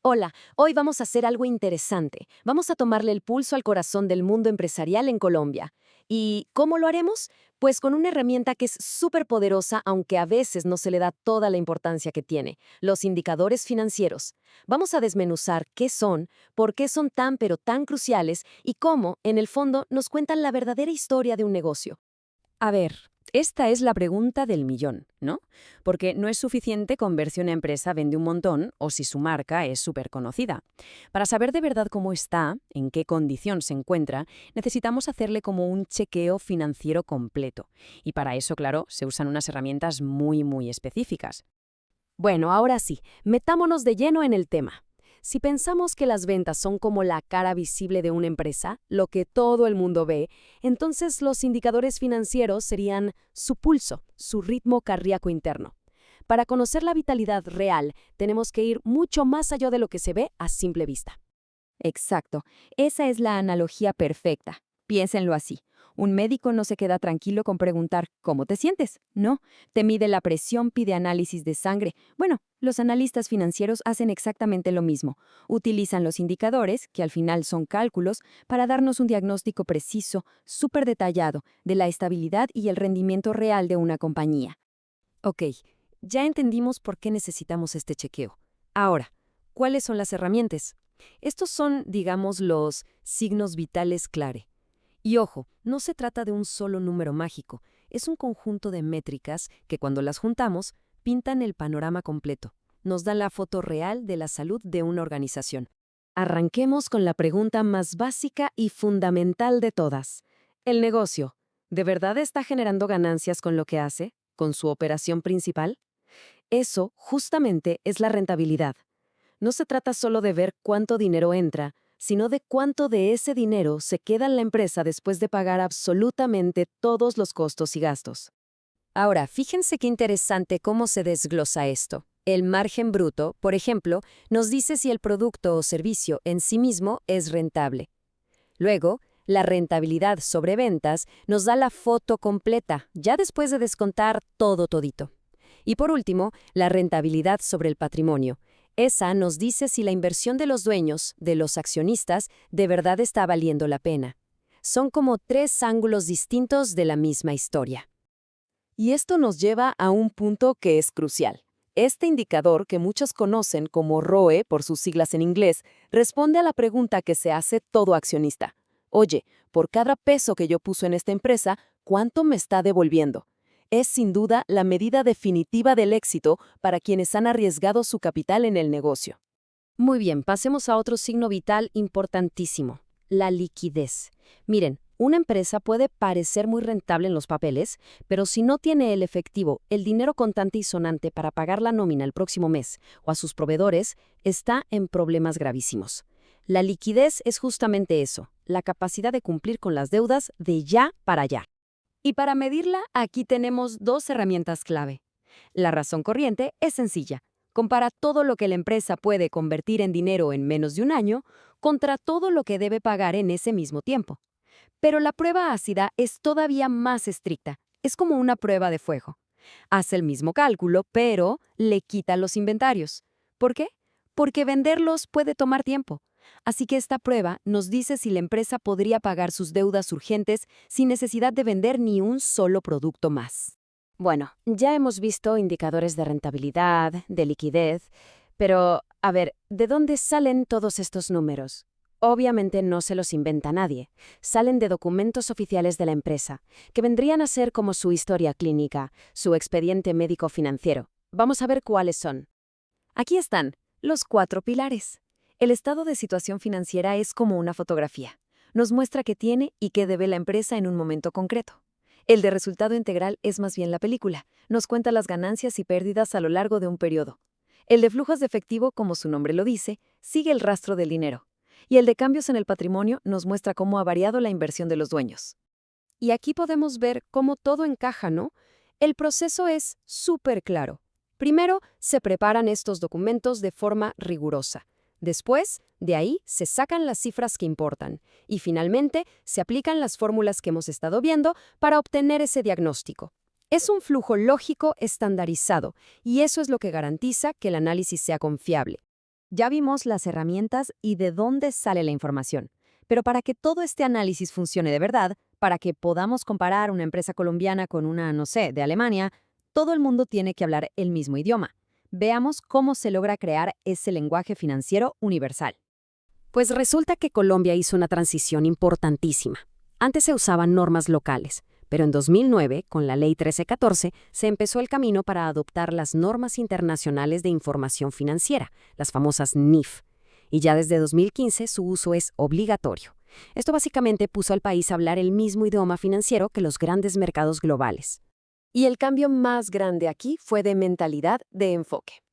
Hola, hoy vamos a hacer algo interesante. Vamos a tomarle el pulso al corazón del mundo empresarial en Colombia. ¿Y cómo lo haremos? Pues con una herramienta que es súper poderosa, aunque a veces no se le da toda la importancia que tiene, los indicadores financieros. Vamos a desmenuzar qué son, por qué son tan pero tan cruciales y cómo, en el fondo, nos cuentan la verdadera historia de un negocio. A ver, esta es la pregunta del millón, ¿no? Porque no es suficiente con ver si una empresa vende un montón o si su marca es súper conocida. Para saber de verdad cómo está, en qué condición se encuentra, necesitamos hacerle como un chequeo financiero completo. Y para eso, claro, se usan unas herramientas muy específicas. Bueno, ahora sí, metámonos de lleno en el tema. Si pensamos que las ventas son como la cara visible de una empresa, lo que todo el mundo ve, entonces los indicadores financieros serían su pulso, su ritmo cardíaco interno. Para conocer la vitalidad real, tenemos que ir mucho más allá de lo que se ve a simple vista. Exacto, esa es la analogía perfecta. Piénsenlo así. Un médico no se queda tranquilo con preguntar ¿cómo te sientes? No, te mide la presión, pide análisis de sangre. Bueno, los analistas financieros hacen exactamente lo mismo. Utilizan los indicadores, que al final son cálculos, para darnos un diagnóstico preciso, súper detallado, de la estabilidad y el rendimiento real de una compañía. Ok, ya entendimos por qué necesitamos este chequeo. Ahora, ¿cuáles son las herramientas? Estos son, digamos, los signos vitales clave. Y ojo, no se trata de un solo número mágico, es un conjunto de métricas que cuando las juntamos pintan el panorama completo, nos dan la foto real de la salud de una organización. Arranquemos con la pregunta más básica y fundamental de todas. ¿El negocio de verdad está generando ganancias con lo que hace, con su operación principal? Eso, justamente, es la rentabilidad. No se trata solo de ver cuánto dinero entra, sino de cuánto de ese dinero se queda en la empresa después de pagar absolutamente todos los costos y gastos. Ahora, fíjense qué interesante cómo se desglosa esto. El margen bruto, por ejemplo, nos dice si el producto o servicio en sí mismo es rentable. Luego, la rentabilidad sobre ventas nos da la foto completa, ya después de descontar todo todito. Y por último, la rentabilidad sobre el patrimonio. Esa nos dice si la inversión de los dueños, de los accionistas, de verdad está valiendo la pena. Son como tres ángulos distintos de la misma historia. Y esto nos lleva a un punto que es crucial. Este indicador, que muchos conocen como ROE por sus siglas en inglés, responde a la pregunta que se hace todo accionista. Oye, por cada peso que yo puso en esta empresa, ¿cuánto me está devolviendo? Es sin duda la medida definitiva del éxito para quienes han arriesgado su capital en el negocio. Muy bien, pasemos a otro signo vital importantísimo, la liquidez. Miren, una empresa puede parecer muy rentable en los papeles, pero si no tiene el efectivo, el dinero contante y sonante para pagar la nómina el próximo mes o a sus proveedores, está en problemas gravísimos. La liquidez es justamente eso, la capacidad de cumplir con las deudas de ya para allá. Y para medirla, aquí tenemos dos herramientas clave. La razón corriente es sencilla. Compara todo lo que la empresa puede convertir en dinero en menos de un año contra todo lo que debe pagar en ese mismo tiempo. Pero la prueba ácida es todavía más estricta. Es como una prueba de fuego. Hace el mismo cálculo, pero le quita los inventarios. ¿Por qué? Porque venderlos puede tomar tiempo. Así que esta prueba nos dice si la empresa podría pagar sus deudas urgentes sin necesidad de vender ni un solo producto más. Bueno, ya hemos visto indicadores de rentabilidad, de liquidez, pero, a ver, ¿de dónde salen todos estos números? Obviamente no se los inventa nadie. Salen de documentos oficiales de la empresa, que vendrían a ser como su historia clínica, su expediente médico financiero. Vamos a ver cuáles son. Aquí están los 4 pilares. El estado de situación financiera es como una fotografía. Nos muestra qué tiene y qué debe la empresa en un momento concreto. El de resultado integral es más bien la película. Nos cuenta las ganancias y pérdidas a lo largo de un periodo. El de flujos de efectivo, como su nombre lo dice, sigue el rastro del dinero. Y el de cambios en el patrimonio nos muestra cómo ha variado la inversión de los dueños. Y aquí podemos ver cómo todo encaja, ¿no? El proceso es súper claro. Primero, se preparan estos documentos de forma rigurosa. Después, de ahí, se sacan las cifras que importan. Y finalmente, se aplican las fórmulas que hemos estado viendo para obtener ese diagnóstico. Es un flujo lógico estandarizado, y eso es lo que garantiza que el análisis sea confiable. Ya vimos las herramientas y de dónde sale la información. Pero para que todo este análisis funcione de verdad, para que podamos comparar una empresa colombiana con una, no sé, de Alemania, todo el mundo tiene que hablar el mismo idioma. Veamos cómo se logra crear ese lenguaje financiero universal. Pues resulta que Colombia hizo una transición importantísima. Antes se usaban normas locales, pero en 2009, con la Ley 1314, se empezó el camino para adoptar las normas internacionales de información financiera, las famosas NIF. Y ya desde 2015 su uso es obligatorio. Esto básicamente puso al país a hablar el mismo idioma financiero que los grandes mercados globales. Y el cambio más grande aquí fue de mentalidad, de enfoque.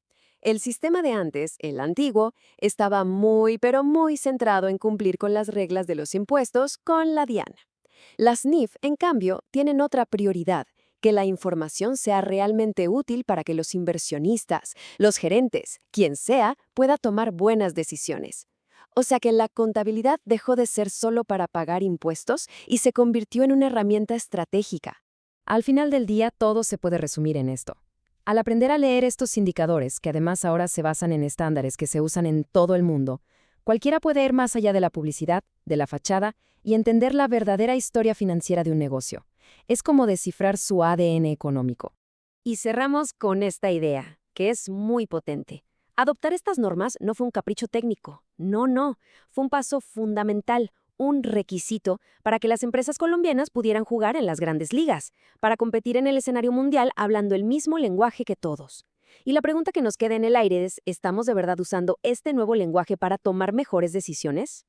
El sistema de antes, el antiguo, estaba muy, pero muy centrado en cumplir con las reglas de los impuestos con la DIAN. Las NIF, en cambio, tienen otra prioridad, que la información sea realmente útil para que los inversionistas, los gerentes, quien sea, pueda tomar buenas decisiones. O sea que la contabilidad dejó de ser solo para pagar impuestos y se convirtió en una herramienta estratégica. Al final del día, todo se puede resumir en esto. Al aprender a leer estos indicadores, que además ahora se basan en estándares que se usan en todo el mundo, cualquiera puede ir más allá de la publicidad, de la fachada, y entender la verdadera historia financiera de un negocio. Es como descifrar su ADN económico. Y cerramos con esta idea, que es muy potente. Adoptar estas normas no fue un capricho técnico. No. Fue un paso fundamental, un requisito para que las empresas colombianas pudieran jugar en las grandes ligas, para competir en el escenario mundial hablando el mismo lenguaje que todos. Y la pregunta que nos queda en el aire es, ¿estamos de verdad usando este nuevo lenguaje para tomar mejores decisiones?